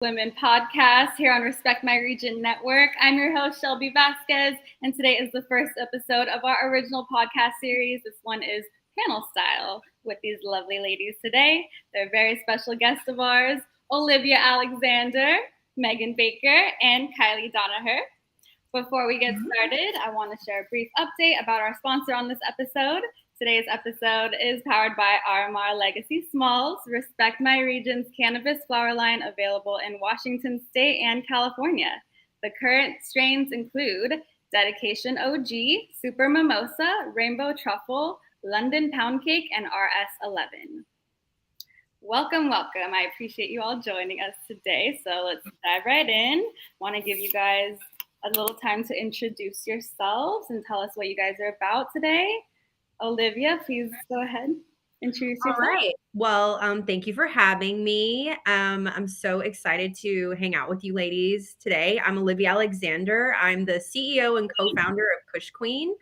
Women podcast here on Respect My Region Network. I'm your host, Shelbie Vasquez, and today is the first episode of our original podcast series. This one is panel style with these lovely ladies today. They're a very special guests of ours, Olivia Alexander, Megan Baker, and Kylee Danaher. Before we get started, I want to share a brief update about our sponsor on this episode. Today's episode is powered by RMR Legacy Smalls, Respect My Region's cannabis flower line, available in Washington State and California. The current strains include Dedication OG, Super Mimosa, Rainbow Truffle, London Pound Cake, and RS11. Welcome. I appreciate you all joining us today. So let's dive right in. Want to give you guys a little time to introduce yourselves and tell us what you guys are about today. Olivia, please go ahead. Introduce yourself. All right. Well, thank you for having me. I'm so excited to hang out with you ladies today. I'm Olivia Alexander. I'm the CEO and co-founder of Kush Queen.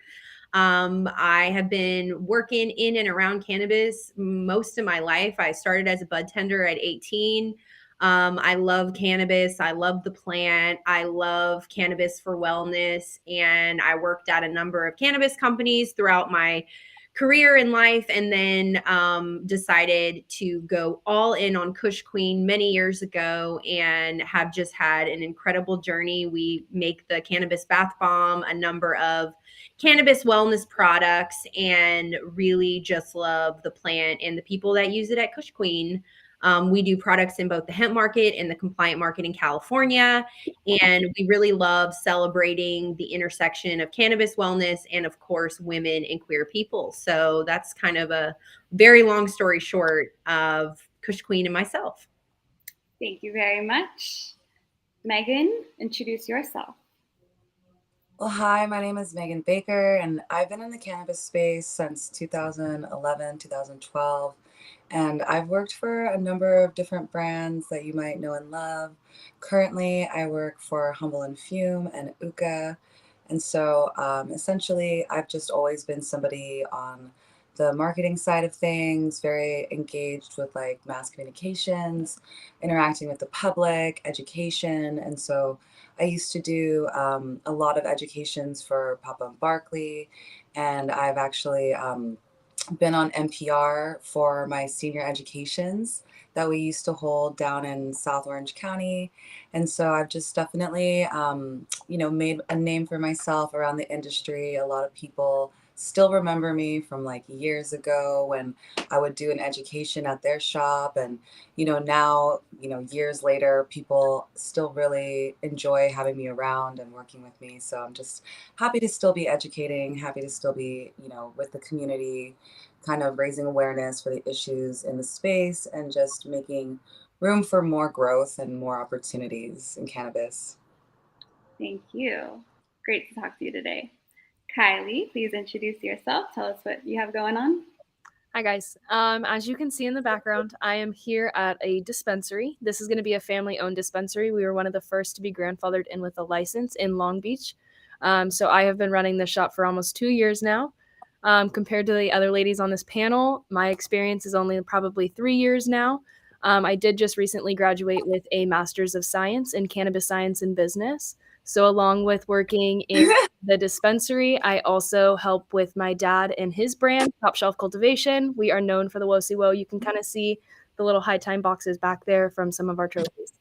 I have been working in and around cannabis most of my life. I started as a bud tender at 18. I love cannabis. I love the plant. I love cannabis for wellness. And I worked at a number of cannabis companies throughout my career in life, and then decided to go all in on Kush Queen many years ago and have just had an incredible journey. We make the cannabis bath bomb, a number of cannabis wellness products, and really just love the plant and the people that use it at Kush Queen. We do products in both the hemp market and the compliant market in California. And we really love celebrating the intersection of cannabis wellness and, of course, women and queer people. So that's kind of a very long story short of Kush Queen and myself. Thank you very much. Megan, introduce yourself. Well, hi, my name is Megan Baker, and I've been in the cannabis space since 2011, 2012. And I've worked for a number of different brands that you might know and love. Currently, I work for Humble and Fume and Uka. And so essentially, I've just always been somebody on the marketing side of things, very engaged with like mass communications, interacting with the public, education. And so I used to do a lot of educations for Papa and Barkley. And I've actually been on NPR for my senior educations that we used to hold down in South Orange County. And so I've just definitely, made a name for myself around the industry. A lot of people still remember me from like years ago when I would do an education at their shop. And, now, years later, people still really enjoy having me around and working with me. So I'm just happy to still be educating, happy to still be, with the community, kind of raising awareness for the issues in the space and just making room for more growth and more opportunities in cannabis. Thank you. Great to talk to you today. Kylee, please introduce yourself. Tell us what you have going on. Hi, guys. As you can see in the background, I am here at a dispensary. This is going to be a family-owned dispensary. We were one of the first to be grandfathered in with a license in Long Beach. So I have been running this shop for almost 2 years now. Compared to the other ladies on this panel, my experience is only probably 3 years now. I did just recently graduate with a Master's of Science in Cannabis Science and Business. So along with working in the dispensary, I also help with my dad and his brand, Top Shelf Cultivation. We are known for the Wo-Si-Wo. You can kind of see the little high time boxes back there from some of our trophies.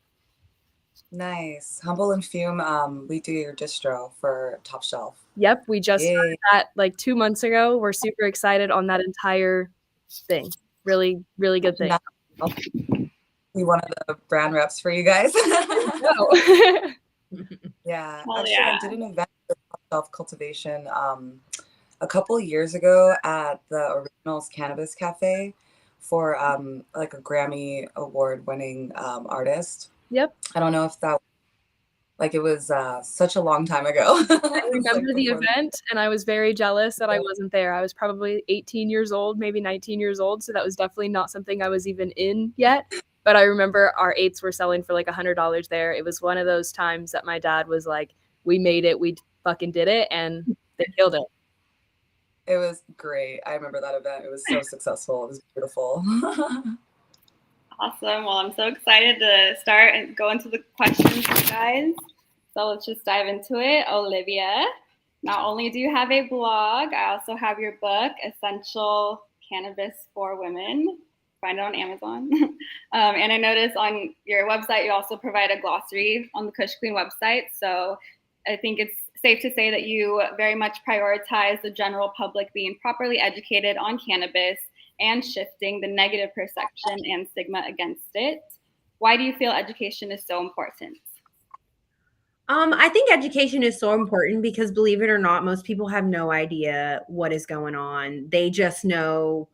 Nice. Humble and Fume, we do your distro for Top Shelf. Yep, we just started that like 2 months ago. We're super excited on that entire thing. Really, really good thing. Be one of the brand reps for you guys. Yeah, actually, I did an event with Self Cultivation a couple years ago at the Originals Cannabis Cafe for like a Grammy award-winning artist. Yep. I don't know if that, like, it was such a long time ago. I remember the event, and I was very jealous that I wasn't there. I was probably 18 years old, maybe 19 years old, so that was definitely not something I was even in yet. But I remember our eights were selling for like $100 there. It was one of those times that my dad was like, we made it, we fucking did it, and they killed it. It was great. I remember that event. It was so successful. It was beautiful. Awesome. Well, I'm so excited to start and go into the questions, you guys. So let's just dive into it. Olivia, not only do you have a blog, I also have your book, Essential Cannabis for Women. Find it on Amazon. And I noticed on your website, you also provide a glossary on the Kush Queen website. So I think it's safe to say that you very much prioritize the general public being properly educated on cannabis and shifting the negative perception and stigma against it. Why do you feel education is so important? I think education is so important because, believe it or not, most people have no idea what is going on. They just know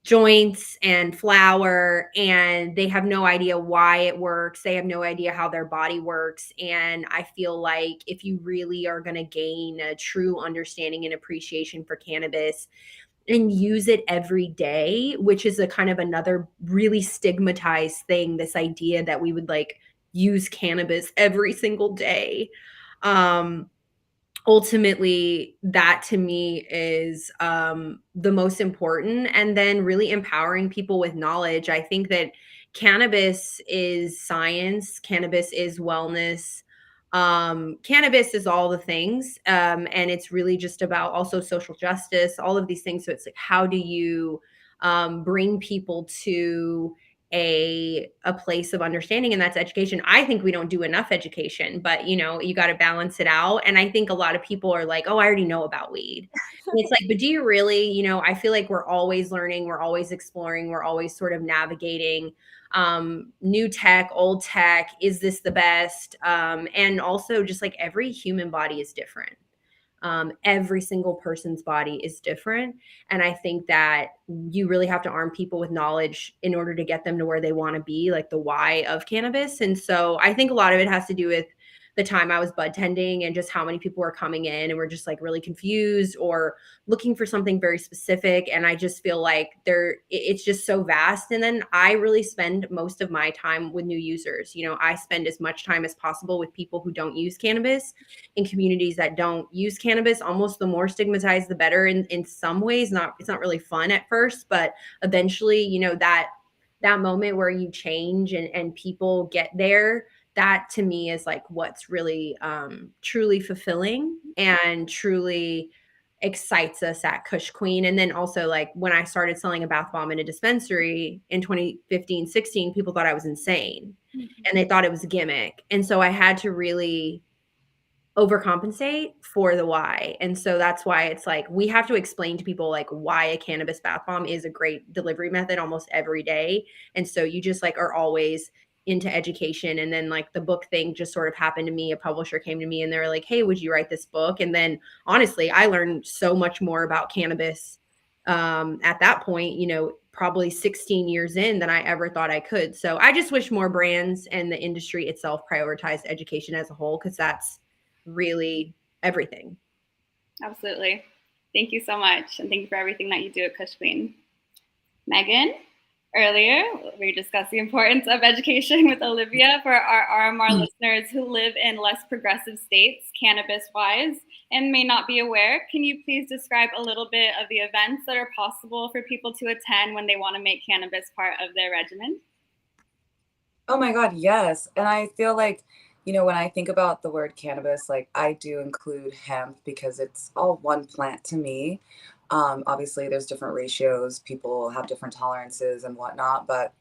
joints and flour, and they have no idea why it works. They have no idea how their body works. And I feel like if you really are going to gain a true understanding and appreciation for cannabis and use it every day, which is a kind of another really stigmatized thing, this idea that we would like use cannabis every single day. Ultimately, that to me is the most important. And then really empowering people with knowledge. I think that cannabis is science, cannabis is wellness, cannabis is all the things. And it's really just about also social justice, all of these things. So it's like, how do you bring people to a place of understanding, and that's education. I think we don't do enough education, but you got to balance it out. And I think a lot of people are like, oh, I already know about weed. And it's like, but do you really? I feel like we're always learning, we're always exploring, we're always sort of navigating new tech, old tech. Is this the best? And also just like every human body is different. Every single person's body is different. And I think that you really have to arm people with knowledge in order to get them to where they want to be, like the why of cannabis. And so I think a lot of it has to do with the time I was bud tending and just how many people were coming in and were just like really confused or looking for something very specific. And I just feel like it's just so vast. And then I really spend most of my time with new users. I spend as much time as possible with people who don't use cannabis, in communities that don't use cannabis. Almost the more stigmatized, the better. In some ways, it's not really fun at first, but eventually, that moment where you change and people get there, that to me is like what's really truly fulfilling and truly excites us at Kush Queen. And then also, like, when I started selling a bath bomb in a dispensary in 2015-16, people thought I was insane. And they thought it was a gimmick. And so I had to really overcompensate for the why. And so that's why it's like we have to explain to people like why a cannabis bath bomb is a great delivery method almost every day. And so you just like are always into education. And then like the book thing just sort of happened to me. A publisher came to me and they were like, hey, would you write this book? And then honestly, I learned so much more about cannabis at that point, probably 16 years in, than I ever thought I could. So I just wish more brands and the industry itself prioritized education as a whole, because that's really everything. Absolutely. Thank you so much. And thank you for everything that you do at Kush Queen. Megan, earlier we discussed the importance of education with Olivia for our RMR listeners who live in less progressive states, cannabis-wise, and may not be aware. Can you please describe a little bit of the events that are possible for people to attend when they want to make cannabis part of their regimen? Oh my God, yes. And I feel like, when I think about the word cannabis, like I do include hemp because it's all one plant to me. Obviously, there's different ratios. People have different tolerances and whatnot, but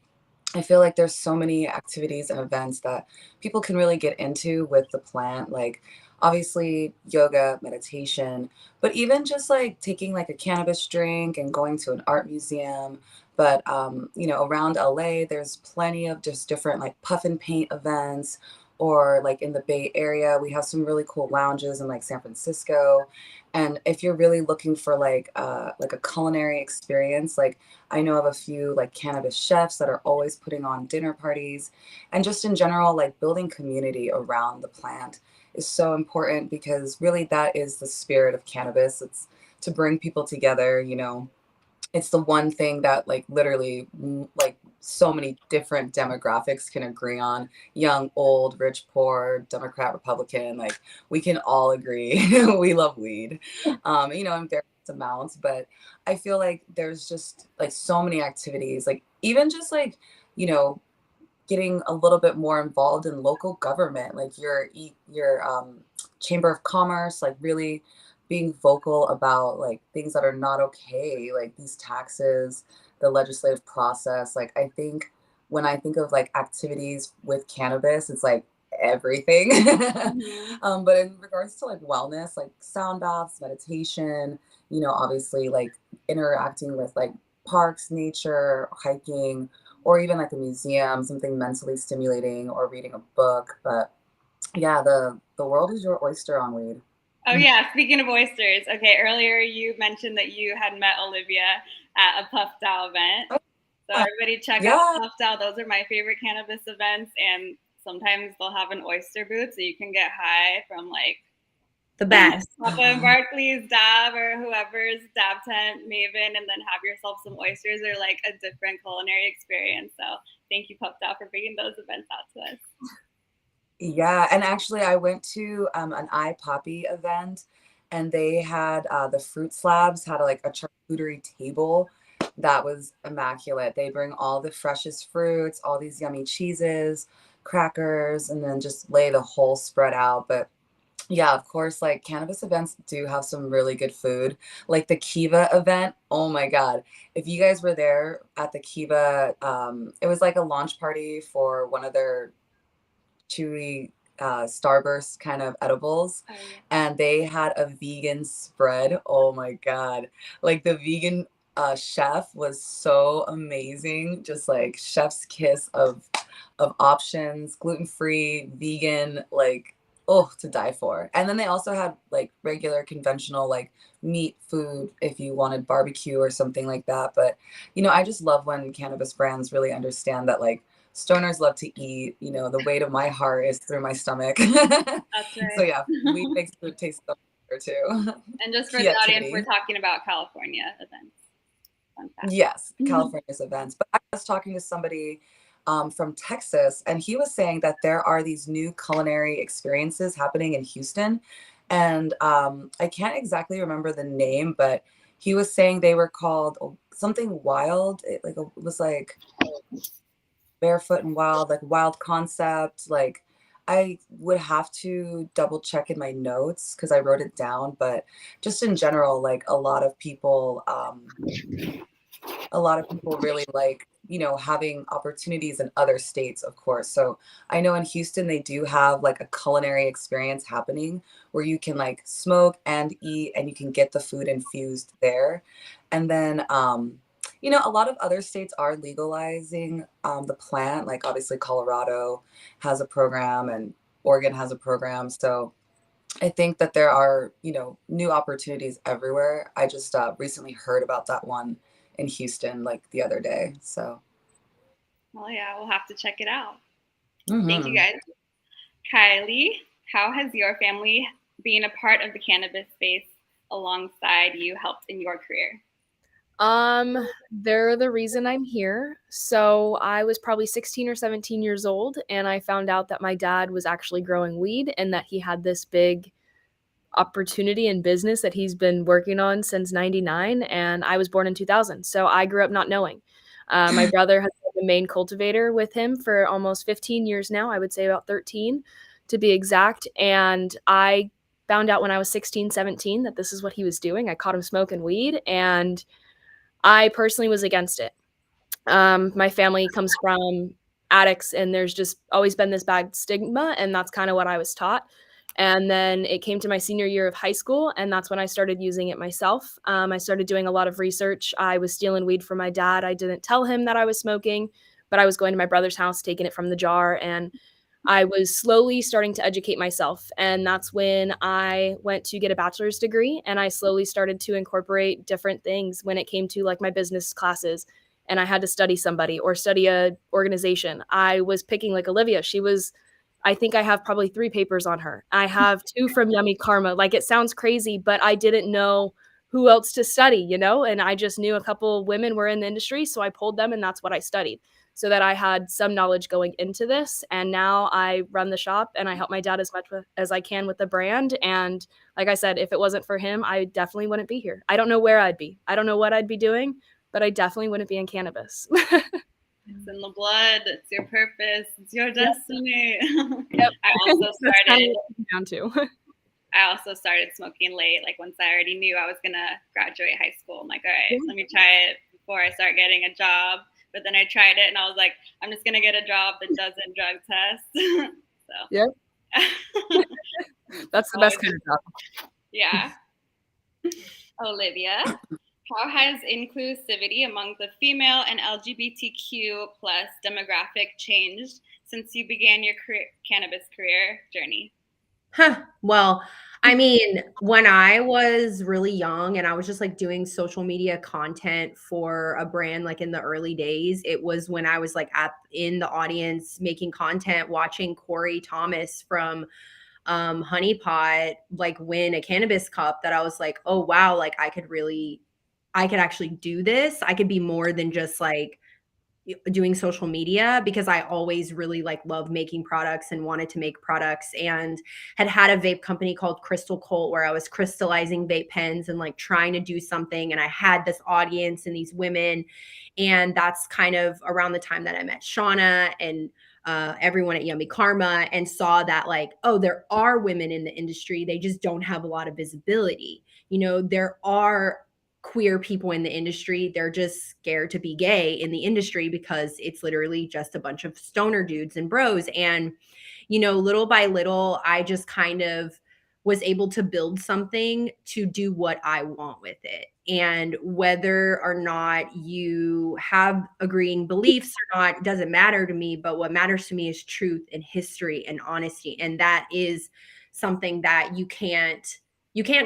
I feel like there's so many activities and events that people can really get into with the plant. Like obviously yoga, meditation, but even just like taking like a cannabis drink and going to an art museum. But, around LA, there's plenty of just different like puff and paint events, or like in the Bay Area, we have some really cool lounges in like San Francisco. And if you're really looking for like a culinary experience, like I know of a few like cannabis chefs that are always putting on dinner parties, and just in general, like building community around the plant is so important, because really that is the spirit of cannabis. It's to bring people together. It's the one thing that like literally like so many different demographics can agree on: young, old, rich, poor, Democrat, Republican. Like we can all agree we love weed, in various amounts. But I feel like there's just like so many activities, like even just like you know, getting a little bit more involved in local government, like your chamber of commerce, like really being vocal about like things that are not okay, like these taxes, the legislative process. Like I think when I think of like activities with cannabis, it's like everything. Mhm. But in regards to like wellness, like sound baths, meditation, obviously like interacting with like parks, nature, hiking, or even like a museum, something mentally stimulating, or reading a book. But yeah, the world is your oyster on weed. Oh yeah, speaking of oysters. Okay, earlier you mentioned that you had met Olivia at a Puff Dow event. Oh, So everybody check out yeah. Puff Dow. Those are my favorite cannabis events, and sometimes they'll have an oyster booth so you can get high from like The best. Papa and Barkley's dab or whoever's dab tent maven, and then have yourself some oysters, or like a different culinary experience. So thank you, Puff Dow, for bringing those events out to us. Yeah, and actually, I went to an iPoppy event, and they had the fruit slabs had like a charcuterie table that was immaculate. They bring all the freshest fruits, all these yummy cheeses, crackers, and then just lay the whole spread out. But yeah, of course, like cannabis events do have some really good food. Like the Kiva event, oh my God. If you guys were there at the Kiva, it was like a launch party for one of their chewy starburst kind of edibles. Oh, yeah. And they had a vegan spread. Oh my God. Like the vegan chef was so amazing. Just like chef's kiss of options, gluten-free, vegan, like oh, to die for. And then they also had like regular conventional like meat food if you wanted barbecue or something like that. But I just love when cannabis brands really understand that like stoners love to eat. The weight of my heart is through my stomach. That's right. So yeah, weed makes food taste so better too. And just for Key the audience, activity. we're talking about California events. Fun fact. Yes, California's events. But I was talking to somebody from Texas, and he was saying that there are these new culinary experiences happening in Houston. And I can't exactly remember the name, but he was saying they were called something wild. It was like barefoot and wild, like wild concept. Like I would have to double check in my notes because I wrote it down, but just in general, like a lot of people really like, having opportunities in other states, of course. So I know in Houston, they do have like a culinary experience happening where you can like smoke and eat and you can get the food infused there. And then, a lot of other states are legalizing the plant. Like obviously Colorado has a program and Oregon has a program. So I think that there are, new opportunities everywhere. I just recently heard about that one in Houston like the other day. So, Well, yeah, we'll have to check it out. Thank you, mhm. guys. Kylee, how has your family being a part of the cannabis space alongside you helped in your career? They're the reason I'm here. So I was probably 16 or 17 years old, and I found out that my dad was actually growing weed and that he had this big opportunity in business that he's been working on since 99, and I was born in 2000. So I grew up not knowing. My brother has been the main cultivator with him for almost 15 years now. I would say about 13 to be exact. And I found out when I was 16, 17 that this is what he was doing. I caught him smoking weed, and I personally was against it. My family comes from addicts, and there's just always been this bad stigma, and that's kind of what I was taught. And then it came to my senior year of high school, and that's when I started using it myself. I started doing a lot of research. I was stealing weed from my dad. I didn't tell him that I was smoking, but I was going to my brother's house, taking it from the jar, and I was slowly starting to educate myself. And that's when I went to get a bachelor's degree, and I slowly started to incorporate different things when it came to like my business classes, and I had to study somebody or study a organization. I was picking like Olivia. I think I have probably 3 papers on her. I have 2 from Yummy Karma. Like it sounds crazy, but I didn't know who else to study, and I just knew a couple women were in the industry, so I pulled them and that's what I studied, so that I had some knowledge going into this. And now I run the shop and I help my dad as much as I can with the brand. And like I said, if it wasn't for him, I definitely wouldn't be here. I don't know where I'd be. I don't know what I'd be doing, but I definitely wouldn't be in cannabis. It's in the blood. It's your purpose. It's your destiny. Yep. I also That's kind started. of what it comes down to. I also started smoking late. Like once I already knew I was gonna graduate high school, I'm like, all right, let me try it before I start getting a job. But then I tried it, and I was like, I'm just gonna get a job that doesn't drug test. So. Yep. That's the best kind of job. Yeah. Olivia, how has inclusivity among the female and LGBTQ plus demographic changed since you began your cannabis career journey? Well, I mean, when I was really young and I was just like doing social media content for a brand, like in the early days, it was when I was like in the audience making content, watching Corey Thomas from Honey Pot like win a cannabis cup, that I was like, oh wow, like I could actually do this. I could be more than just like doing social media, because I always really like loved making products and wanted to make products, and had a vape company called Crystal Cult where I was crystallizing vape pens and like trying to do something. And I had this audience and these women. And that's kind of around the time that I met Shauna and everyone at Yummy Karma, and saw that like, oh, there are women in the industry. They just don't have a lot of visibility. There are queer people in the industry. They're just scared to be gay in the industry because it's literally just a bunch of stoner dudes and bros. And, little by little, I just kind of was able to build something to do what I want with it. And whether or not you have agreeing beliefs or not doesn't matter to me. But what matters to me is truth and history and honesty. And that is something that you can't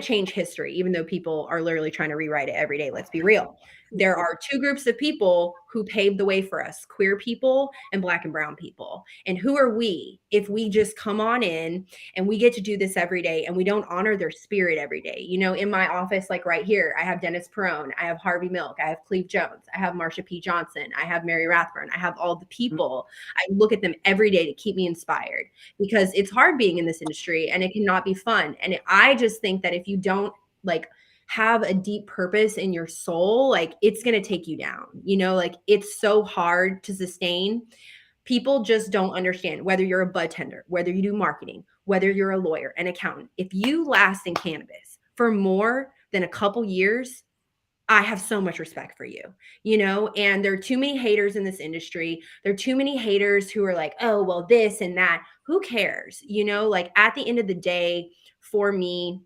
change history, even though people are literally trying to rewrite it every day. Let's be real. There are two groups of people who paved the way for us: queer people and Black and brown people. And who are we if we just come on in and we get to do this every day and we don't honor their spirit every day? In my office, like right here, I have Dennis Perone, I have Harvey Milk, I have Cleve Jones, I have Marsha P. Johnson, I have Mary Rathburn, I have all the people. I look at them every day to keep me inspired, because it's hard being in this industry and it cannot be fun. And I just think that if you don't like have a deep purpose in your soul, like it's going to take you down, like it's so hard to sustain. People just don't understand, whether you're a bud tender, whether you do marketing, whether you're a lawyer, an accountant. If you last in cannabis for more than a couple years, I have so much respect for you, and there are too many haters in this industry. There are too many haters who are like, oh, well, this and that. Who cares? Like at the end of the day, for me,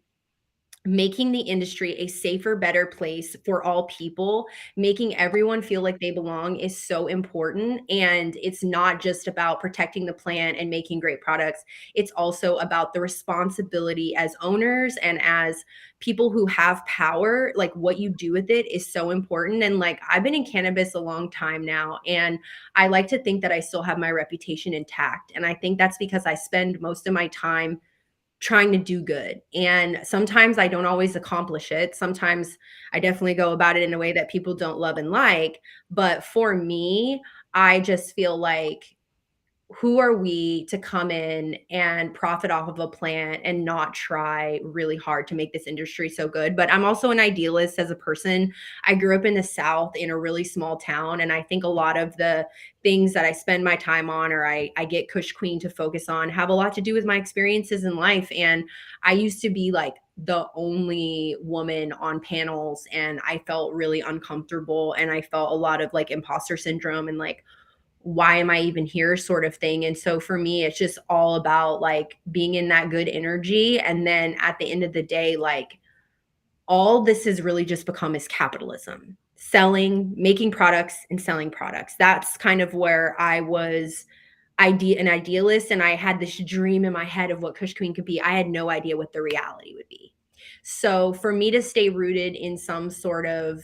making the industry a safer, better place for all people, making everyone feel like they belong is so important. And it's not just about protecting the plant and making great products. It's also about the responsibility as owners and as people who have power. Like what you do with it is so important. And like I've been in cannabis a long time now, and I like to think that I still have my reputation intact. And I think that's because I spend most of my time trying to do good. And sometimes I don't always accomplish it. Sometimes I definitely go about it in a way that people don't love and like. But for me, I just feel like, who are we to come in and profit off of a plant and not try really hard to make this industry so good? But I'm also an idealist as a person. I grew up in the South in a really small town. And I think a lot of the things that I spend my time on, or I get Kush Queen to focus on, have a lot to do with my experiences in life. And I used to be like the only woman on panels, and I felt really uncomfortable. And I felt a lot of like imposter syndrome and like, why am I even here sort of thing. And so for me, it's just all about like being in that good energy. And then at the end of the day, like all this has really just become is capitalism, making products and selling products. That's kind of where I was an idealist, and I had this dream in my head of what Kush Queen could be. I had no idea what the reality would be. So for me to stay rooted in some sort of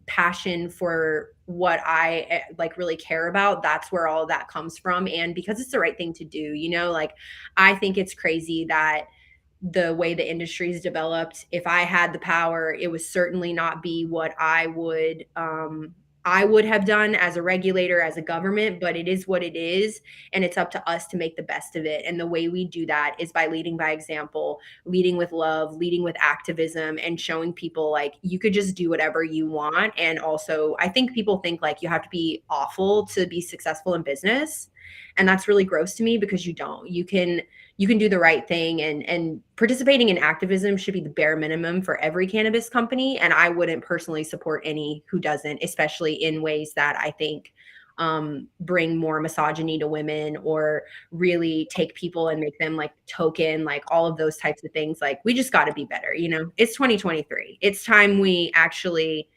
passion for what I like really care about, that's where all of that comes from. And because it's the right thing to do, like I think it's crazy that the way the industry is developed, if I had the power, it would certainly not be what I would I would have done as a regulator, as a government, but it is what it is. And it's up to us to make the best of it. And the way we do that is by leading by example, leading with love, leading with activism, and showing people like you could just do whatever you want. And also, I think people think like you have to be awful to be successful in business. And that's really gross to me because you don't. You can do the right thing, and participating in activism should be the bare minimum for every cannabis company. And I wouldn't personally support any who doesn't, especially in ways that I think bring more misogyny to women or really take people and make them like token, like all of those types of things. Like we just got to be better. It's 2023. It's time we actually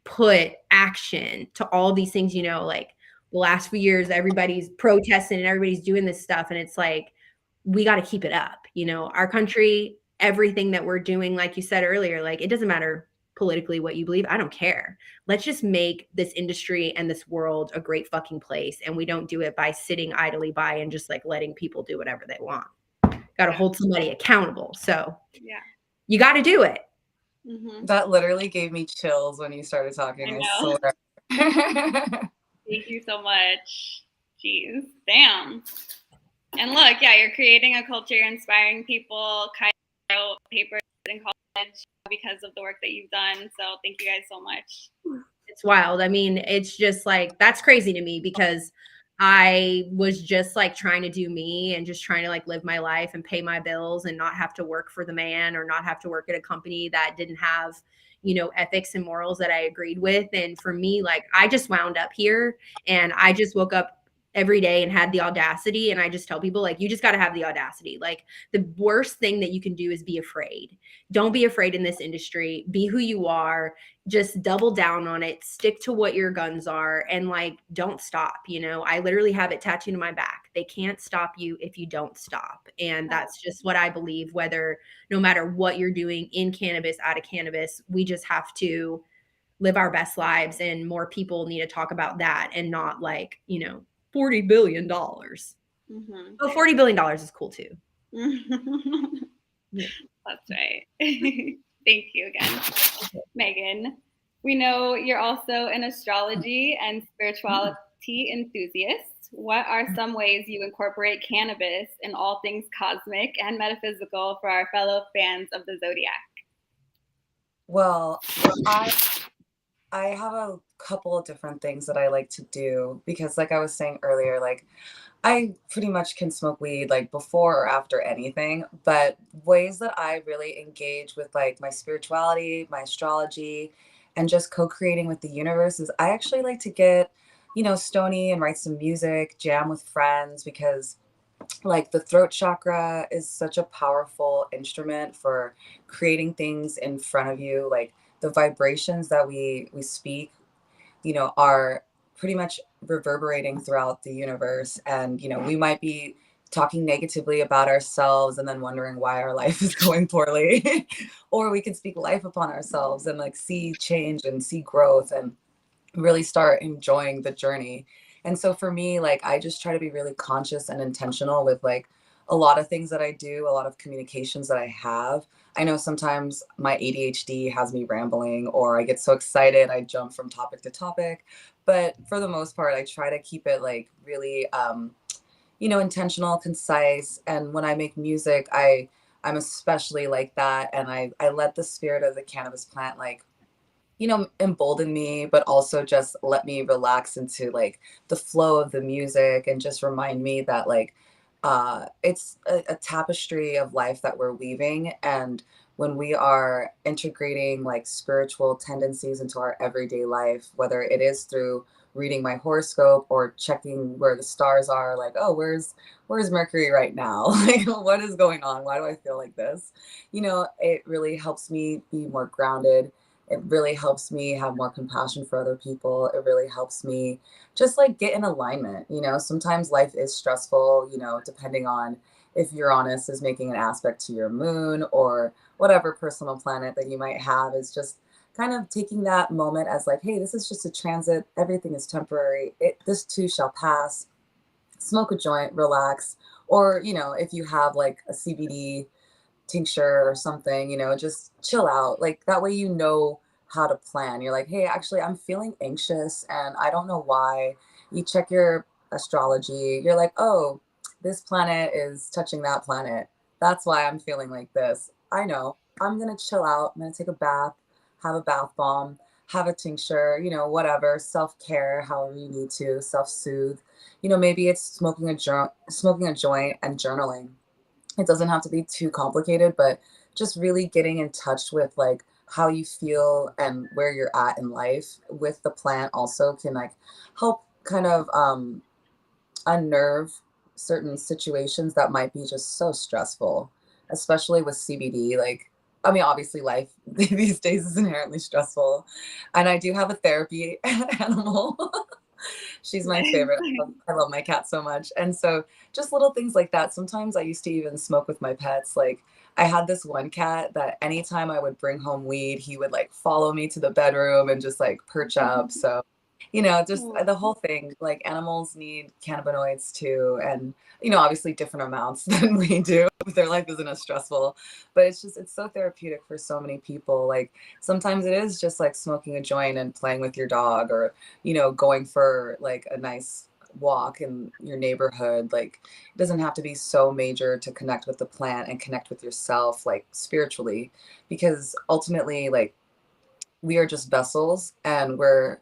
put action to all these things. Like the last few years, everybody's protesting and everybody's doing this stuff, and it's like we got to keep it up. Our country, everything that we're doing, like you said earlier, like it doesn't matter politically what you believe. I don't care. Let's just make this industry and this world a great fucking place. And we don't do it by sitting idly by and just like letting people do whatever they want. Got to hold somebody accountable. So you got to do it. Mm-hmm. That literally gave me chills when you started talking. I swear. Thank you so much. Jeez, damn. And look, you're creating a culture, you're inspiring people. Kylee wrote papers in college because of the work that you've done. So thank you guys so much. It's wild. I mean, it's just like, that's crazy to me because I was just like trying to do me and just trying to like live my life and pay my bills and not have to work for the man or not have to work at a company that didn't have, ethics and morals that I agreed with. And for me, like, I just wound up here and I just woke up every day and had the audacity. And I just tell people like, you just got to have the audacity. Like the worst thing that you can do is be afraid. Don't be afraid in this industry. Be who you are. Just double down on it. Stick to what your guns are and like, don't stop. I literally have it tattooed on my back. They can't stop you if you don't stop. And that's just what I believe, no matter what you're doing in cannabis, out of cannabis, we just have to live our best lives. And more people need to talk about that and not like, $40 billion. Mm-hmm. Oh, $40 billion is cool too. That's right. Thank you again, Megan. We know you're also an astrology and spirituality enthusiast. What are some ways you incorporate cannabis in all things cosmic and metaphysical for our fellow fans of the zodiac? Well, I have a couple of different things that I like to do because like I was saying earlier, like I pretty much can smoke weed like before or after anything, but ways that I really engage with like my spirituality, my astrology, and just co-creating with the universe is I actually like to get, stony and write some music, jam with friends, because like the throat chakra is such a powerful instrument for creating things in front of you. Like the vibrations that we speak, are pretty much reverberating throughout the universe. And, we might be talking negatively about ourselves and then wondering why our life is going poorly. Or we could speak life upon ourselves and like see change and see growth and really start enjoying the journey. And so for me, like, I just try to be really conscious and intentional with like a lot of things that I do, a lot of communications that I have. I know sometimes my ADHD has me rambling or I get so excited, I jump from topic to topic. But for the most part, I try to keep it like really, intentional, concise. And when I make music, I'm especially like that. And I let the spirit of the cannabis plant, like, embolden me, but also just let me relax into like the flow of the music and just remind me that like, it's a tapestry of life that we're weaving. And when we are integrating like spiritual tendencies into our everyday life, whether it is through reading my horoscope or checking where the stars are, like, oh, where's Mercury right now? Like, what is going on? Why do I feel like this? It really helps me be more grounded. It really helps me have more compassion for other people. It really helps me just like get in alignment. Sometimes life is stressful, depending on if Uranus is making an aspect to your moon or whatever personal planet that you might have, is just kind of taking that moment as like, hey, this is just a transit. Everything is temporary. This too shall pass. Smoke a joint, relax. Or, if you have like a CBD tincture or something, just chill out. Like that way, how to plan. You're like, hey, actually, I'm feeling anxious and I don't know why. You check your astrology. You're like, oh, this planet is touching that planet. That's why I'm feeling like this. I know. I'm going to chill out. I'm going to take a bath, have a bath bomb, have a tincture, whatever, self-care, however you need to, self-soothe. Maybe it's smoking a joint and journaling. It doesn't have to be too complicated, but just really getting in touch with like how you feel and where you're at in life with the plant also can like help kind of unnerve certain situations that might be just so stressful, especially with CBD. Like, I mean, obviously, life these days is inherently stressful. And I do have a therapy animal. She's my favorite. I love my cat so much. And so, just little things like that. Sometimes I used to even smoke with my pets. Like, I had this one cat that anytime I would bring home weed, he would like follow me to the bedroom and just like perch up. So, just the whole thing, like animals need cannabinoids too. And, obviously different amounts than we do. Their life isn't as stressful, but it's so therapeutic for so many people. Like sometimes it is just like smoking a joint and playing with your dog or, going for like a nice walk in your neighborhood. Like it doesn't have to be so major to connect with the plant and connect with yourself, like spiritually, because ultimately, like, we are just vessels and we're,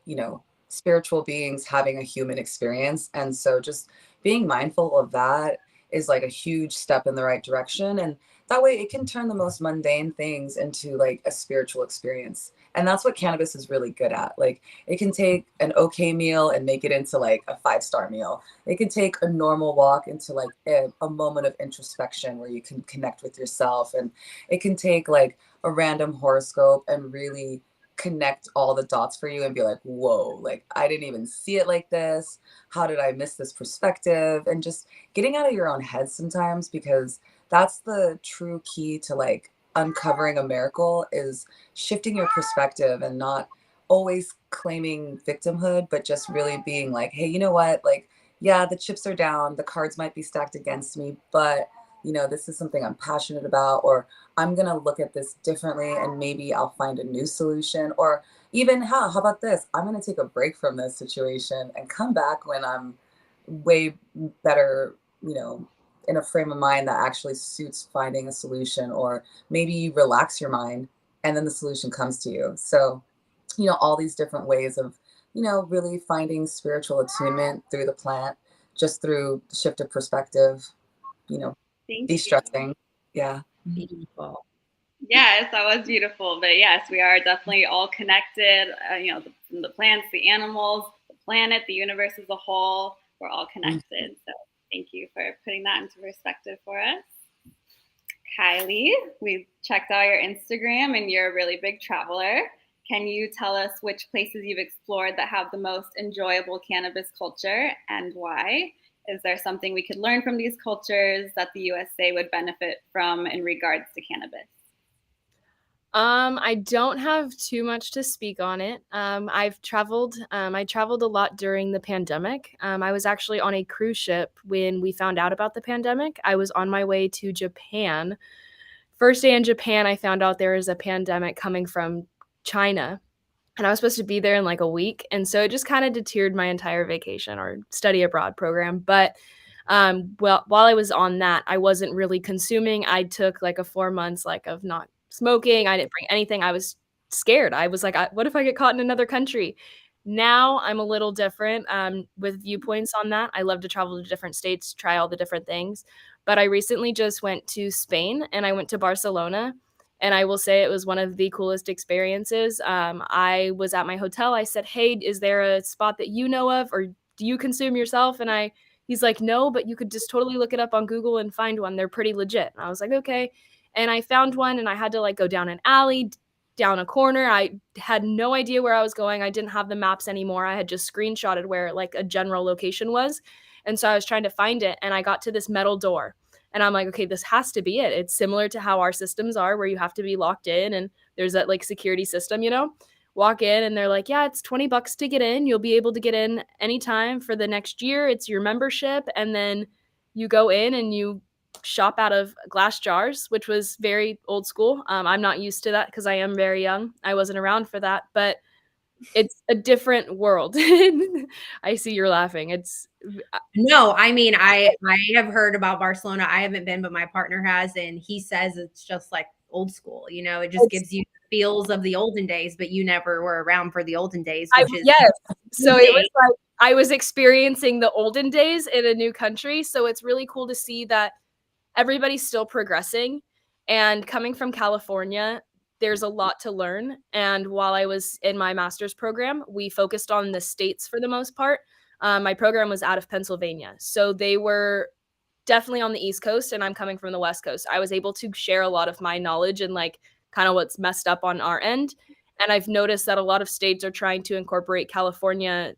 spiritual beings having a human experience. And so just being mindful of that is like a huge step in the right direction. And that way it can turn the most mundane things into like a spiritual experience. And that's what cannabis is really good at. Like it can take an okay meal and make it into like a 5-star meal. It can take a normal walk into like a moment of introspection where you can connect with yourself. And it can take like a random horoscope and really connect all the dots for you and be like, whoa, like I didn't even see it like this. How did I miss this perspective? And just getting out of your own head sometimes, because that's the true key to like uncovering a miracle, is shifting your perspective and not always claiming victimhood, but just really being like, hey, you know what? Like, yeah, the chips are down, the cards might be stacked against me, but this is something I'm passionate about, or I'm going to look at this differently and maybe I'll find a new solution. Or even, how about this? I'm going to take a break from this situation and come back when I'm way better, in a frame of mind that actually suits finding a solution. Or maybe you relax your mind and then the solution comes to you. So, all these different ways of, really finding spiritual attunement through the plant, just through shift of perspective, you know, Thank you. de-stressing. Yeah. Beautiful. Yes, that was beautiful. But yes, we are definitely all connected. The plants, the animals, the planet, the universe as a whole, we're all connected. So thank you for putting that into perspective for us. Kylee, we've checked out your Instagram and you're a really big traveler. Can you tell us which places you've explored that have the most enjoyable cannabis culture and why? Is there something we could learn from these cultures that the USA would benefit from in regards to cannabis? I don't have too much to speak on it. I've traveled. I traveled a lot during the pandemic. I was actually on a cruise ship when we found out about the pandemic. I was on my way to Japan. First day in Japan, I found out there was a pandemic coming from China, and I was supposed to be there in like a week. And so it just kind of deterred my entire vacation or study abroad program. But well, while I was on that, I wasn't really consuming. I took like a 4 months like of not smoking. I didn't bring anything. I was scared. I was like, what if I get caught in another country? Now I'm a little different with viewpoints on that. I love to travel to different states, try all the different things. But I recently just went to Spain and I went to Barcelona. And I will say it was one of the coolest experiences. I was at my hotel. I said, hey, is there a spot that you know of or do you consume yourself? And he's like, no, but you could just totally look it up on Google and find one. They're pretty legit. And I was like, okay. And I found one and I had to like go down an alley, down a corner. I had no idea where I was going. I didn't have the maps anymore. I had just screenshotted where like a general location was. And so I was trying to find it and I got to this metal door. And I'm like, okay, this has to be it. It's similar to how our systems are where you have to be locked in and there's that like security system, walk in and they're like, yeah, it's $20 to get in. You'll be able to get in anytime for the next year. It's your membership. And then you go in and you shop out of glass jars, which was very old school. I'm not used to that because I am very young. I wasn't around for that, but it's a different world. I see you're laughing. It's No, I mean, I have heard about Barcelona. I haven't been, but my partner has, and he says it's just like old school. You know, it just gives you the feels of the olden days, but you never were around for the olden days, which is yes. So it was like I was experiencing the olden days in a new country. So it's really cool to see that everybody's still progressing. And coming from California, there's a lot to learn. And while I was in my master's program, we focused on the states for the most part. My program was out of Pennsylvania. So they were definitely on the East Coast, and I'm coming from the West Coast. I was able to share a lot of my knowledge and like kind of what's messed up on our end. And I've noticed that a lot of states are trying to incorporate California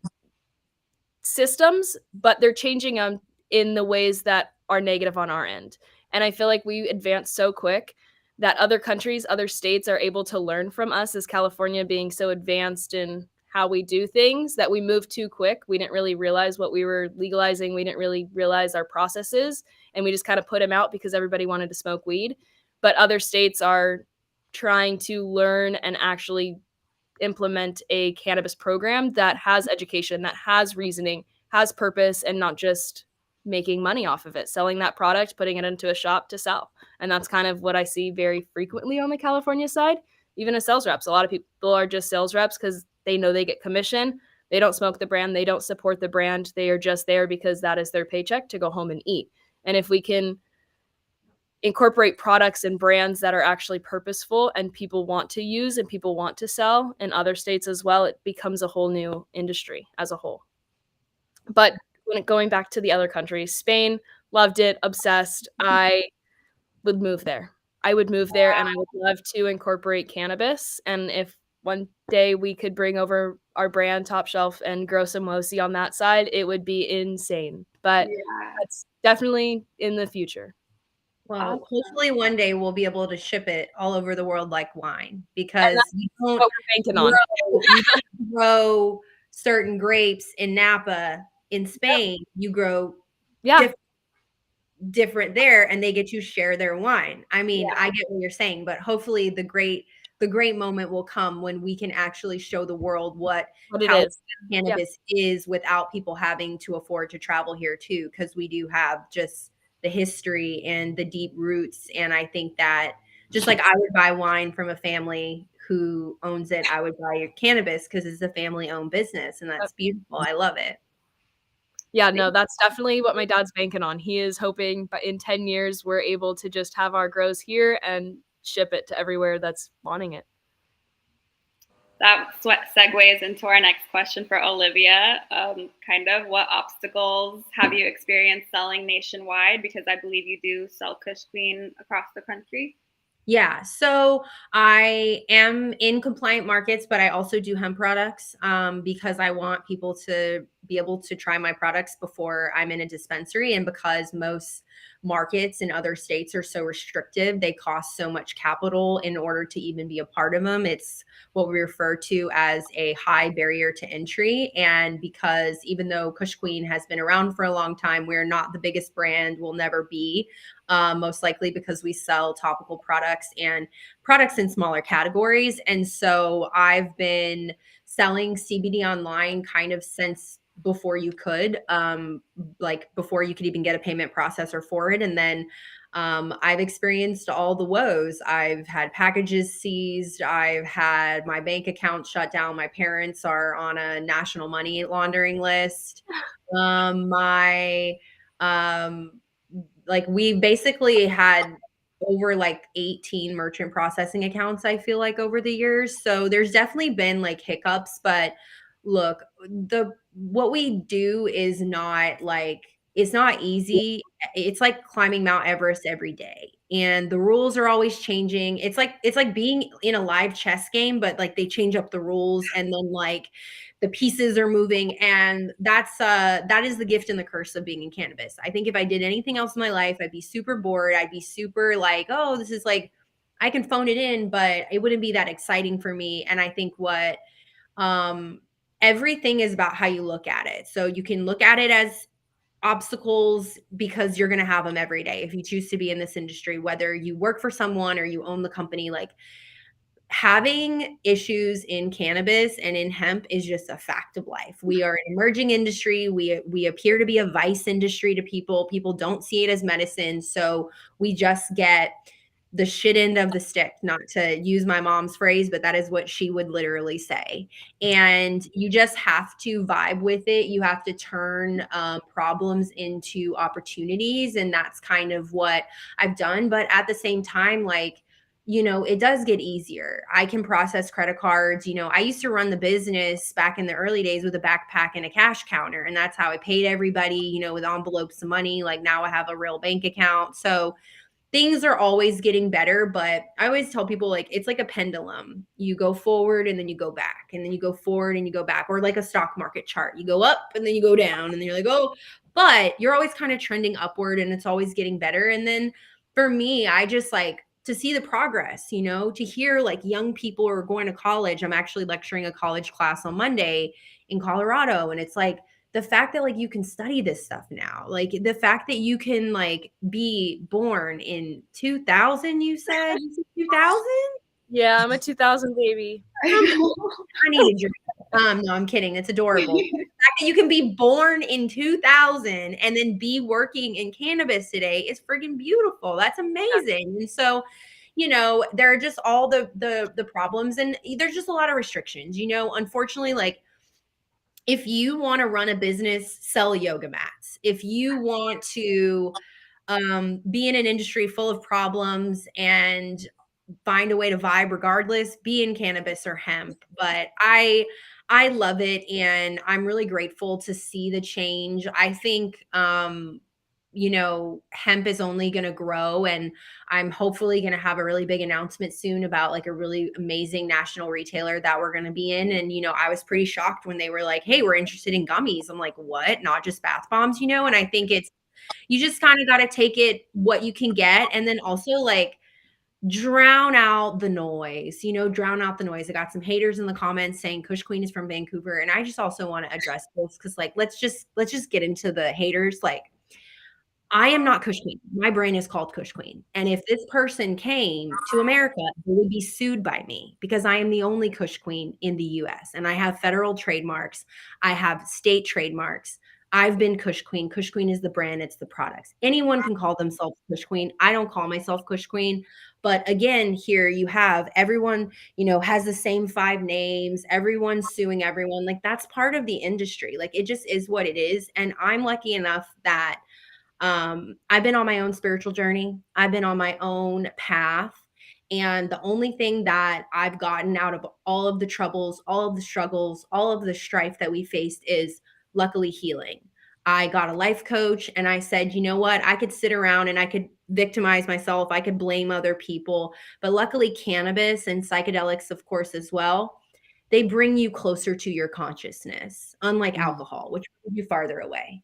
systems, but they're changing them in the ways that are negative on our end. And I feel like we advance so quick that other countries, other states are able to learn from us as California being so advanced in how we do things that we moved too quick. We didn't really realize what we were legalizing. We didn't really realize our processes, and we just kind of put them out because everybody wanted to smoke weed. But other states are trying to learn and actually implement a cannabis program that has education, that has reasoning, has purpose, and not just making money off of it, selling that product, putting it into a shop to sell. And that's kind of what I see very frequently on the California side, even as sales reps. A lot of people are just sales reps because they know they get commission. They don't smoke the brand. They don't support the brand. They are just there because that is their paycheck to go home and eat. And if we can incorporate products and brands that are actually purposeful and people want to use and people want to sell in other states as well, it becomes a whole new industry as a whole. But going back to the other countries, Spain, loved it, obsessed. I would move there. I would move there, and I would love to incorporate cannabis. And if one day we could bring over our brand Top Shelf and grow some WOSI on that side, it would be insane. But that's definitely in the future. Well, hopefully one day we'll be able to ship it all over the world like wine, because you don't grow certain grapes in Napa in Spain. You grow different there, and they get to share their wine. I mean, I get what you're saying, but hopefully the great moment will come when we can actually show the world what it is. Cannabis is without people having to afford to travel here too, because we do have just the history and the deep roots. And I think that just like I would buy wine from a family who owns it, I would buy your cannabis because it's a family owned business, and that's beautiful. I love it. Yeah, no, that's definitely what my dad's banking on. He is hoping but in 10 years we're able to just have our grows here and ship it to everywhere that's wanting it. That segues into our next question for Olivia. Kind of what obstacles have you experienced selling nationwide? Because I believe you do sell Kush Queen across the country. Yeah, so I am in compliant markets, but I also do hemp products because I want people to be able to try my products before I'm in a dispensary. And because most markets in other states are so restrictive, they cost so much capital in order to even be a part of them. It's what we refer to as a high barrier to entry. And because even though Kush Queen has been around for a long time, we're not the biggest brand, will never be. Most likely because we sell topical products and products in smaller categories. And so I've been selling CBD online kind of since before you could, like before you could even get a payment processor for it. And then I've experienced all the woes. I've had packages seized. I've had my bank account shut down. My parents are on a national money laundering list. Like we basically had over like 18 merchant processing accounts, I feel like, over the years. So there's definitely been like hiccups, but look, what we do is not like, it's not easy. It's like climbing Mount Everest every day. And the rules are always changing. It's like being in a live chess game, but like they change up the rules, and then like the pieces are moving. And that is the gift and the curse of being in cannabis. I think if I did anything else in my life, I'd be super bored. I'd be super like, oh, this is like, I can phone it in, but it wouldn't be that exciting for me. And I think everything is about how you look at it. So you can look at it as obstacles because you're going to have them every day if you choose to be in this industry, whether you work for someone or you own the company. Like, having issues in cannabis and in hemp is just a fact of life. We are an emerging industry. We appear to be a vice industry to people. People don't see it as medicine. So we just get the shit end of the stick, not to use my mom's phrase, but that is what she would literally say. And you just have to vibe with it. You have to turn problems into opportunities. And that's kind of what I've done. But at the same time, like, you know, it does get easier. I can process credit cards. You know, I used to run the business back in the early days with a backpack and a cash counter. And that's how I paid everybody, you know, with envelopes of money. Like, now I have a real bank account. So things are always getting better, but I always tell people, like, it's like a pendulum. You go forward and then you go back, and then you go forward and you go back, or like a stock market chart. You go up and then you go down, and then you're like, oh, but you're always kind of trending upward, and it's always getting better. And then for me, I just like to see the progress, you know, to hear like young people are going to college. I'm actually lecturing a college class on Monday in Colorado, and it's like, the fact that like you can study this stuff now, like the fact that you can like be born in 2000, you said 2000? Yeah, I'm a 2000 baby. I need a drink. No, I'm kidding. It's adorable. The fact that you can be born in 2000 and then be working in cannabis today is freaking beautiful. That's amazing. And so, you know, there are just all the problems, and there's just a lot of restrictions, you know, unfortunately. Like, if you want to run a business, sell yoga mats. If you want to be in an industry full of problems and find a way to vibe regardless, be in cannabis or hemp. But I love it, and I'm really grateful to see the change. I think you know, hemp is only going to grow, and I'm hopefully going to have a really big announcement soon about like a really amazing national retailer that we're going to be in. And, you know, I was pretty shocked when they were like, hey, we're interested in gummies. I'm like, what? Not just bath bombs, you know? And I think it's, you just kind of got to take it what you can get. And then also like drown out the noise, you know, drown out the noise. I got some haters in the comments saying Kush Queen is from Vancouver. And I just also want to address this because like, let's just get into the haters. Like, I am not Kush Queen. My brain is called Kush Queen. And if this person came to America, they would be sued by me because I am the only Kush Queen in the US. And I have federal trademarks. I have state trademarks. I've been Kush Queen. Kush Queen is the brand, it's the products. Anyone can call themselves Kush Queen. I don't call myself Kush Queen. But again, here you have everyone, you know, has the same 5 names. Everyone's suing everyone. Like, that's part of the industry. Like, it just is what it is. And I'm lucky enough that I've been on my own spiritual journey. I've been on my own path. And the only thing that I've gotten out of all of the troubles, all of the struggles, all of the strife that we faced is luckily healing. I got a life coach, and I said, you know what? I could sit around and I could victimize myself. I could blame other people. But luckily, cannabis and psychedelics, of course, as well, they bring you closer to your consciousness, unlike alcohol, which brings you farther away.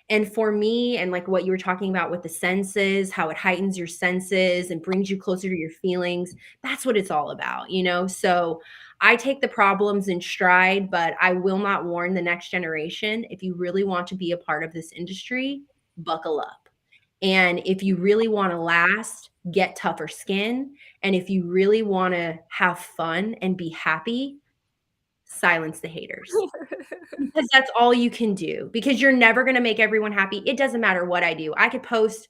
And for me, and like what you were talking about with the senses, how it heightens your senses and brings you closer to your feelings, that's what it's all about, you know? So I take the problems in stride, but I will not warn the next generation. If you really want to be a part of this industry, buckle up. And if you really want to last, get tougher skin. And if you really want to have fun and be happy, silence the haters. Because that's all you can do, because you're never going to make everyone happy. It doesn't matter what I do. I could post,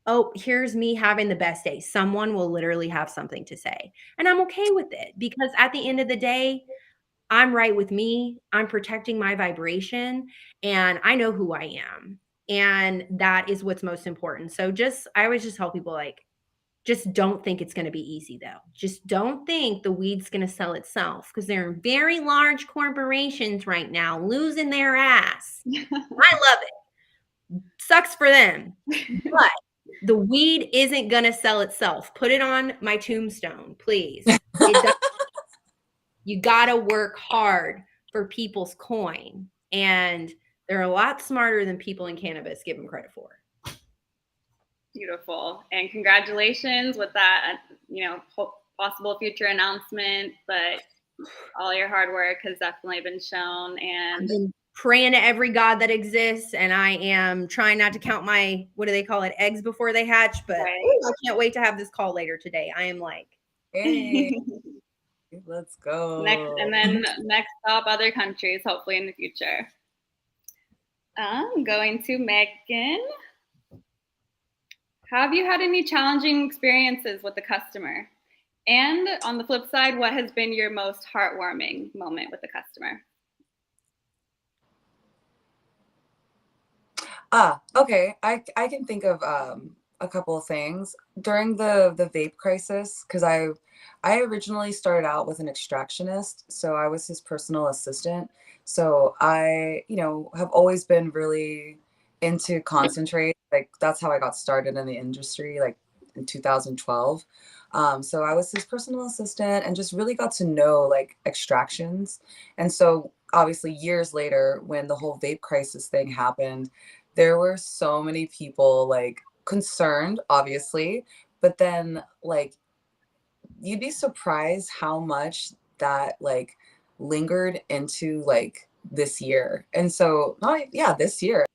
oh, here's me having the best day. Someone will literally have something to say. And I'm okay with it, because at the end of the day, I'm right with me. I'm protecting my vibration, and I know who I am. And that is what's most important. So I always just tell people, like, just don't think it's going to be easy, though. Just don't think the weed's going to sell itself, because there are very large corporations right now losing their ass. I love it. Sucks for them. But the weed isn't going to sell itself. Put it on my tombstone, please. You got to work hard for people's coin. And they're a lot smarter than people in cannabis give them credit for. Beautiful. And congratulations with that, you know, possible future announcement. But all your hard work has definitely been shown. And praying to every god that exists, and I am trying not to count my, what do they call it, eggs before they hatch. But ooh, I can't wait to have this call later today. I am like, Hey, let's go. Next stop, other countries, hopefully in the future. I'm going to Megan. Have you had any challenging experiences with the customer? And on the flip side, what has been your most heartwarming moment with the customer? Okay. I can think of a couple of things during the vape crisis, because I originally started out with an extractionist, so I was his personal assistant. So I, have always been really into concentrate. Like that's how I got started in the industry, like in 2012. So I was his personal assistant and just really got to know like extractions. And so obviously years later, when the whole vape crisis thing happened, there were so many people like concerned, obviously, but then like you'd be surprised how much that like lingered into like this year. And so, this year.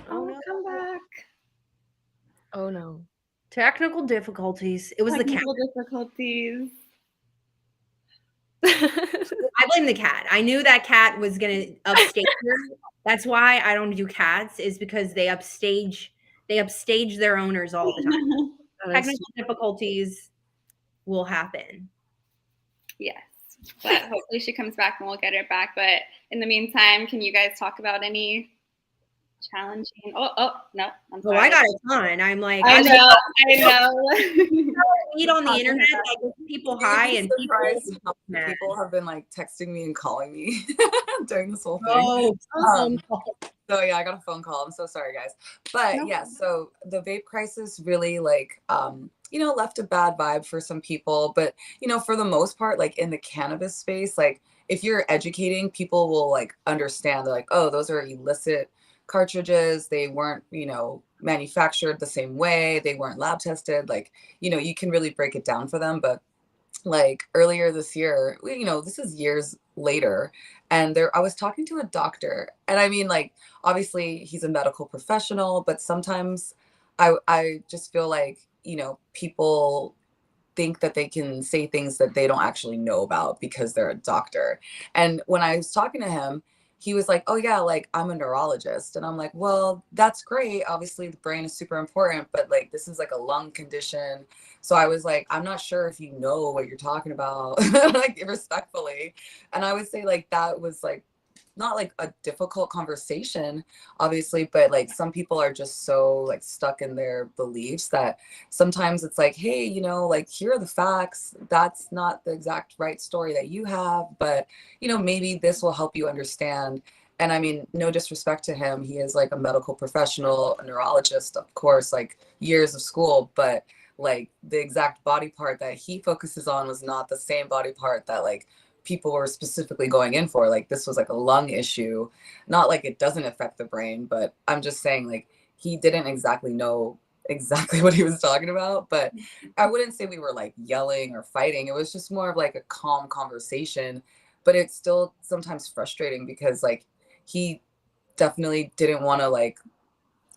Oh, no. Come back. Oh no. technical difficulties. It was Technical difficulties. I blame the cat. I knew that cat was gonna upstage her. That's why I don't do cats, is because they upstage their owners all the time. Technical difficulties will happen. Yes, but hopefully she comes back and we'll get her back. But in the meantime, can you guys talk about any challenging? Oh no, I'm sorry. Well, I got a ton. I'm like, I know. Read on the internet that gets people high, and people have been like texting me and calling me during this whole thing. Oh, so yeah, I got a phone call. I'm so sorry, guys. But yeah, so the vape crisis really like left a bad vibe for some people. But for the most part, like in the cannabis space, like if you're educating, people will like understand. They're like, oh, those are illicit cartridges. They weren't, manufactured the same way. They weren't lab tested. Like, you can really break it down for them. But like earlier this year, this is years later, and I was talking to a doctor, and I mean, like, obviously he's a medical professional, but sometimes I just feel like, people think that they can say things that they don't actually know about because they're a doctor. And when I was talking to him, he was like, oh yeah, like I'm a neurologist. And I'm like, well, that's great. Obviously the brain is super important, but like this is like a lung condition. So I was like, I'm not sure if you know what you're talking about, like respectfully. And I would say like that was like not like a difficult conversation, obviously, but like some people are just so like stuck in their beliefs that sometimes it's like, hey, like here are the facts. That's not the exact right story that you have, but maybe this will help you understand. And I mean, no disrespect to him, he is like a medical professional, a neurologist, of course, like years of school, but like the exact body part that he focuses on was not the same body part that like people were specifically going in for. Like this was like a lung issue, not like it doesn't affect the brain, but I'm just saying like he didn't exactly know exactly what he was talking about. But I wouldn't say we were like yelling or fighting. It was just more of like a calm conversation, but it's still sometimes frustrating because like he definitely didn't want to like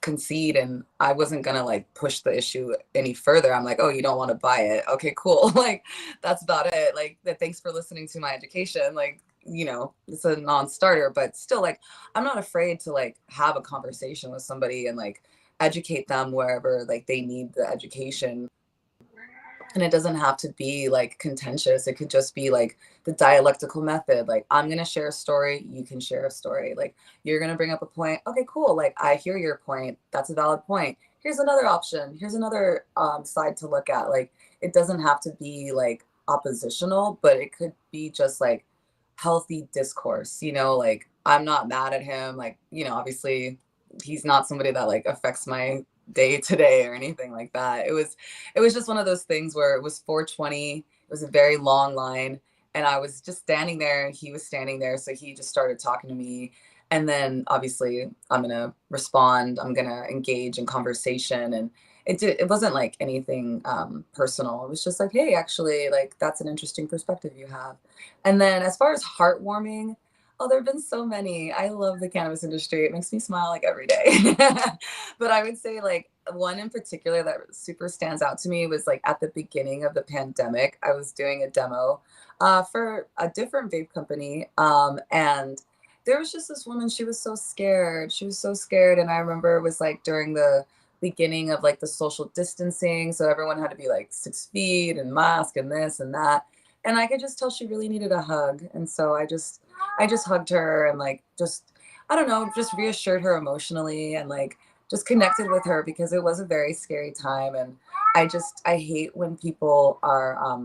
concede, and I wasn't gonna like push the issue any further. I'm like, oh, you don't want to buy it, okay, cool. Like that's about it. Like thanks for listening to my education. Like it's a non-starter, but still like I'm not afraid to like have a conversation with somebody and like educate them wherever like they need the education. And it doesn't have to be like contentious. It could just be like the dialectical method. Like I'm going to share a story, you can share a story. Like you're going to bring up a point. Okay, cool. Like I hear your point. That's a valid point. Here's another option. Here's another side to look at. Like it doesn't have to be like oppositional, but it could be just like healthy discourse, like I'm not mad at him. Like, obviously he's not somebody that like affects my day to day or anything like that. It was just one of those things where it was 4:20. It was a very long line, and I was just standing there and he was standing there, so he just started talking to me. And then obviously I'm gonna respond, I'm gonna engage in conversation, and it wasn't like anything personal. It was just like, hey, actually, like that's an interesting perspective you have. And then as far as heartwarming, Oh, there have been so many. I love the cannabis industry. It makes me smile like every day. But I would say like one in particular that super stands out to me was like at the beginning of the pandemic, I was doing a demo for a different vape company. And there was just this woman, she was so scared. She was so scared. And I remember it was like during the beginning of like the social distancing. So everyone had to be like 6 feet and mask and this and that. And I could just tell she really needed a hug. And so I just hugged her and like just I don't know, just reassured her emotionally and like just connected with her because it was a very scary time. And I hate when people are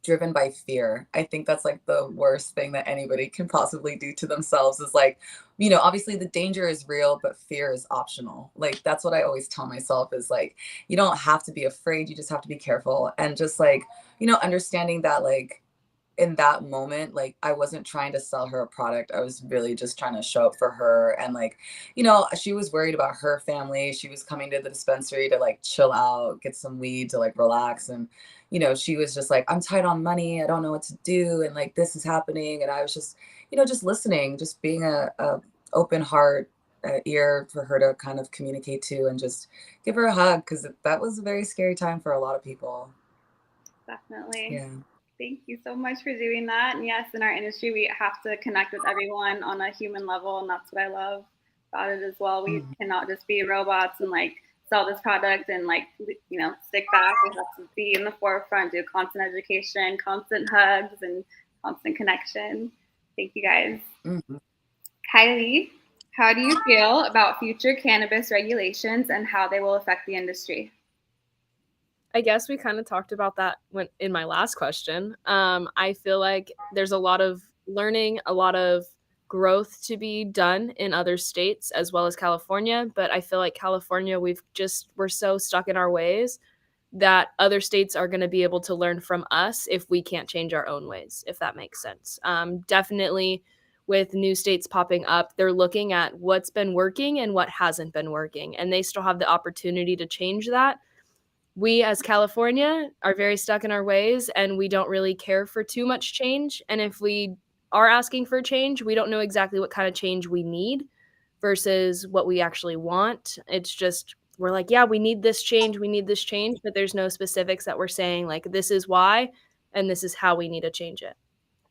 driven by fear. I think that's like the worst thing that anybody can possibly do to themselves is like, obviously the danger is real, but fear is optional. Like that's what I always tell myself is like, you don't have to be afraid, you just have to be careful. And just like, understanding that like in that moment, like I wasn't trying to sell her a product. I was really just trying to show up for her. And like, she was worried about her family. She was coming to the dispensary to like chill out, get some weed to like relax. And, she was just like, I'm tight on money. I don't know what to do. And like, this is happening. And I was just, just listening, just being a open heart, ear for her to kind of communicate to and just give her a hug. Cause that was a very scary time for a lot of people. Definitely. Yeah. Thank you so much for doing that. And yes, in our industry, we have to connect with everyone on a human level. And that's what I love about it as well. We cannot just be robots and like sell this product and like, stick back. We have to be in the forefront, do constant education, constant hugs, and constant connection. Thank you guys. Mm-hmm. Kylee, how do you feel about future cannabis regulations and how they will affect the industry? I guess we kind of talked about that in my last question. I feel like there's a lot of learning, a lot of growth to be done in other states as well as California. But I feel like California, we're so stuck in our ways that other states are going to be able to learn from us if we can't change our own ways, if that makes sense. Definitely with new states popping up, they're looking at what's been working and what hasn't been working. And they still have the opportunity to change that. We as California are very stuck in our ways and we don't really care for too much change. And if we are asking for change, we don't know exactly what kind of change we need versus what we actually want. It's just, we're like, yeah, we need this change, but there's no specifics that we're saying like, this is why, and this is how we need to change it.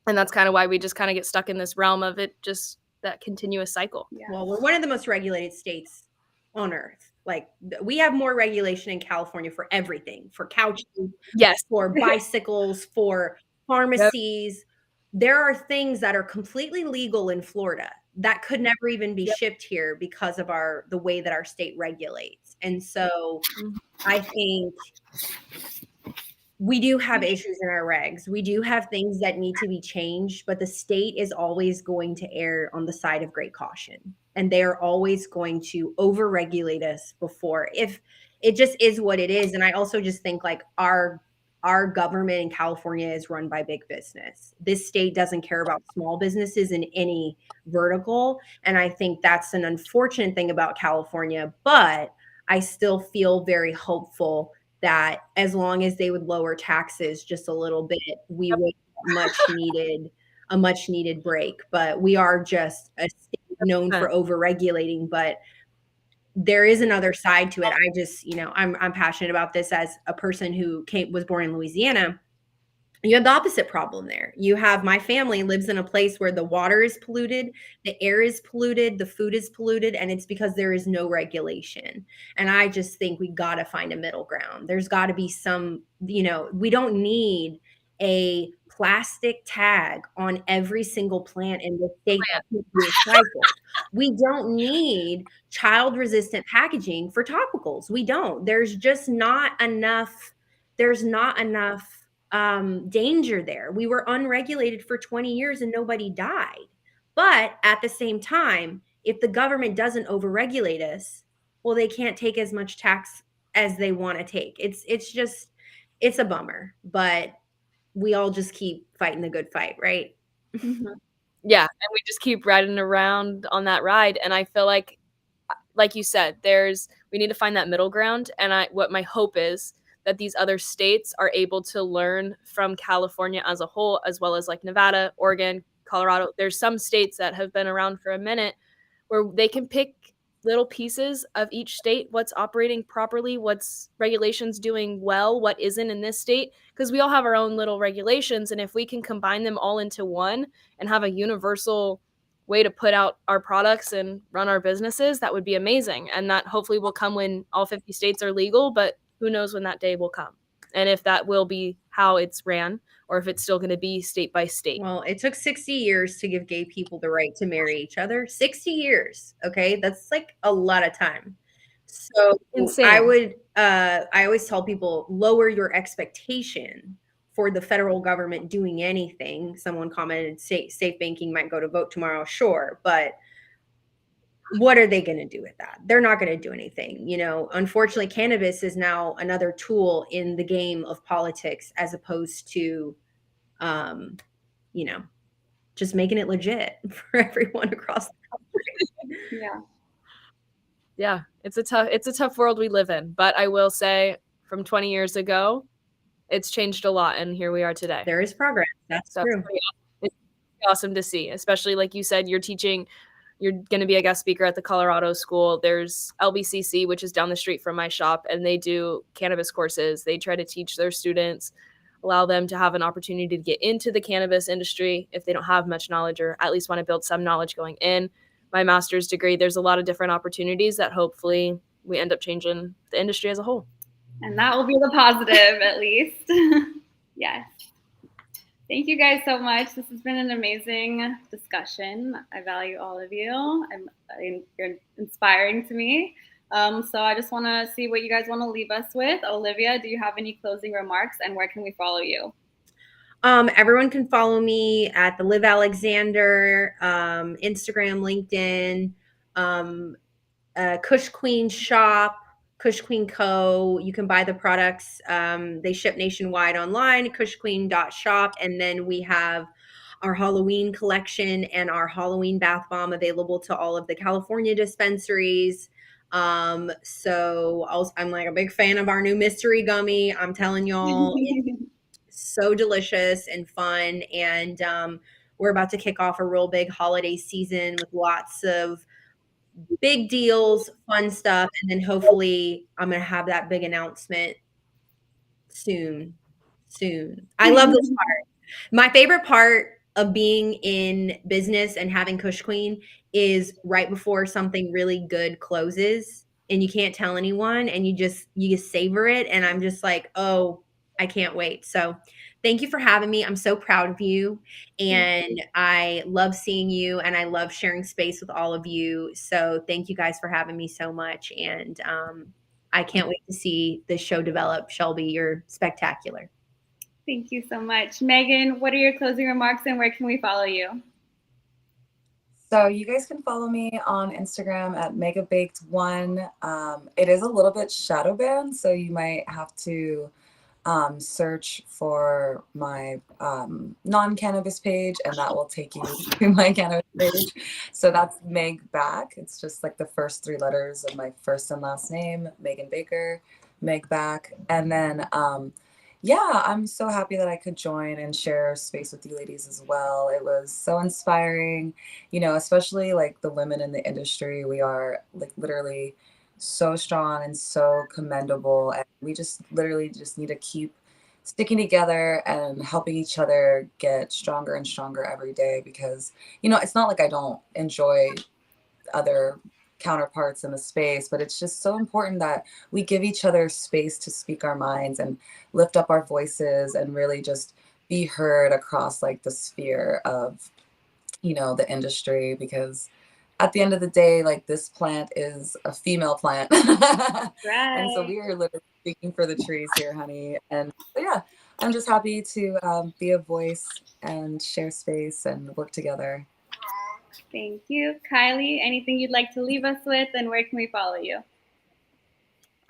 And that's kind of why we just kind of get stuck in this realm of it, just that continuous cycle. Yeah. Well, we're one of the most regulated states on earth. Like we have more regulation in California for everything, for couches, yes, for bicycles, for pharmacies. Yep. There are things that are completely legal in Florida that could never even be shipped here because of the way that our state regulates. And so I think we do have issues in our regs. We do have things that need to be changed, but the state is always going to err on the side of great caution. And they are always going to over-regulate us before. If it just is what it is. And I also just think like our government in California is run by big business. This state doesn't care about small businesses in any vertical. And I think that's an unfortunate thing about California, but I still feel very hopeful that as long as they would lower taxes just a little bit, we would a much needed break. But we are just a state known for over-regulating, but there is another side to it. I just, I'm passionate about this as a person who was born in Louisiana. You have the opposite problem there. You have my family lives in a place where the water is polluted, the air is polluted, the food is polluted, and it's because there is no regulation. And I just think we got to find a middle ground. There's got to be some, we don't need a plastic tag on every single plant in the state that can be recycled. We don't need child-resistant packaging for topicals. We don't. There's just not enough. There's not enough danger there. We were unregulated for 20 years and nobody died. But at the same time, if the government doesn't overregulate us, well, they can't take as much tax as they want to take. It's a bummer, but we all just keep fighting the good fight, right? Yeah, and we just keep riding around on that ride. And I feel like you said, we need to find that middle ground. And what my hope is that these other states are able to learn from California as a whole, as well as like Nevada, Oregon, Colorado. There's some states that have been around for a minute where they can pick little pieces of each state, what's operating properly, what's regulations doing well, what isn't in this state, because we all have our own little regulations. And if we can combine them all into one and have a universal way to put out our products and run our businesses, that would be amazing. And that hopefully will come when all 50 states are legal, but who knows when that day will come and if that will be how it's ran or if it's still going to be state by state. Well, it took 60 years to give gay people the right to marry each other. 60 years. Okay. That's like a lot of time. So Insane. I always tell people, lower your expectation for the federal government doing anything. Someone commented, safe banking might go to vote tomorrow. Sure. But what are they going to do with that? They're not going to do anything. Unfortunately, cannabis is now another tool in the game of politics as opposed to, just making it legit for everyone across the country. Yeah. It's a tough world we live in, but I will say from 20 years ago, it's changed a lot. And here we are today. There is progress. That's true. It's awesome to see, especially like you said, you're going to be a guest speaker at the Colorado school. There's LBCC, which is down the street from my shop, and they do cannabis courses. They try to teach their students, allow them to have an opportunity to get into the cannabis industry if they don't have much knowledge or at least want to build some knowledge going in. My master's degree, there's a lot of different opportunities that hopefully we end up changing the industry as a whole. And that will be the positive, at least. Yes. Thank you guys so much. This has been an amazing discussion. I value all of you. You're inspiring to me. So I just want to see what you guys want to leave us with. Olivia, do you have any closing remarks, and where can we follow you? Everyone can follow me at the Liv Alexander, Instagram, LinkedIn, Kush Queen shop, Kush Queen Co. You can buy the products. They ship nationwide online, kushqueen.shop. And then we have our Halloween collection and our Halloween bath bomb available to all of the California dispensaries. So I'm like a big fan of our new mystery gummy. I'm telling y'all, it's so delicious and fun. And we're about to kick off a real big holiday season with lots of big deals, fun stuff. And then hopefully I'm going to have that big announcement soon. I love this part. My favorite part of being in business and having Kush Queen is right before something really good closes and you can't tell anyone and you just savor it. And I'm just like, oh, I can't wait. So thank you for having me. I'm so proud of you. And I love seeing you and I love sharing space with all of you. So thank you guys for having me so much. And I can't wait to see this show develop. Shelbie, you're spectacular. Thank you so much. Megan, what are your closing remarks and where can we follow you? So you guys can follow me on Instagram at megabaked1. It is a little bit shadow banned, so you might have to search for my non-cannabis page and that will take you to my cannabis page. So that's Meg Back. It's just like the first 3 letters of my first and last name, Megan Baker, Meg Back. And then yeah, I'm so happy that I could join and share space with you ladies as well. It was so inspiring, especially like the women in the industry. We are like literally so strong and so commendable, and we just literally just need to keep sticking together and helping each other get stronger and stronger every day, because it's not like I don't enjoy other counterparts in the space, but it's just so important that we give each other space to speak our minds and lift up our voices and really just be heard across like the sphere of the industry, because at the end of the day, like this plant is a female plant. Right. And so we are literally speaking for the trees here, honey. And so, yeah, I'm just happy to be a voice and share space and work together. Thank you. Kylee, anything you'd like to leave us with, and where can we follow you?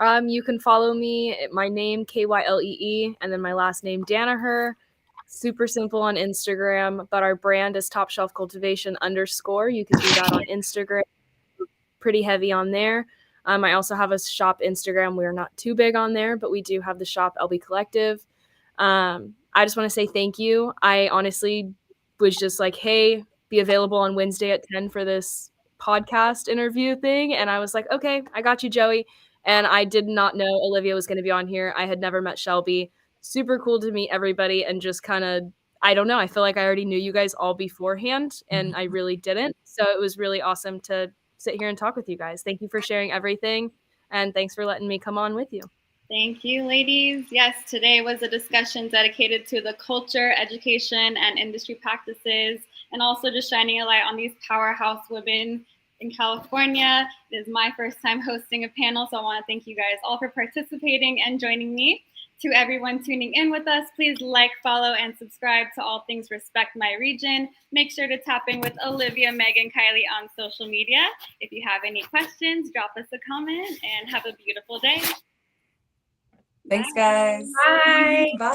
You can follow me, my name, Kylee, and then my last name, Danaher. Super simple on Instagram, but our brand is Top Shelf Cultivation _. You can do that on Instagram. Pretty heavy on there. I also have a shop Instagram. We are not too big on there, but we do have the shop LB Collective. I just want to say thank you. I honestly was just like, hey, be available on Wednesday at 10 for this podcast interview thing. And I was like, okay, I got you, Joey. And I did not know Olivia was going to be on here. I had never met Shelbie. Super cool to meet everybody and just kind of, I don't know. I feel like I already knew you guys all beforehand and I really didn't. So it was really awesome to sit here and talk with you guys. Thank you for sharing everything. And thanks for letting me come on with you. Thank you, ladies. Yes, today was a discussion dedicated to the culture, education, and industry practices, and also just shining a light on these powerhouse women in California. It is my first time hosting a panel, so I want to thank you guys all for participating and joining me. To everyone tuning in with us, please like, follow, and subscribe to All Things Respect My Region. Make sure to tap in with Olivia, Megan, Kylee on social media. If you have any questions, drop us a comment, and have a beautiful day. Thanks, guys. Bye. Bye.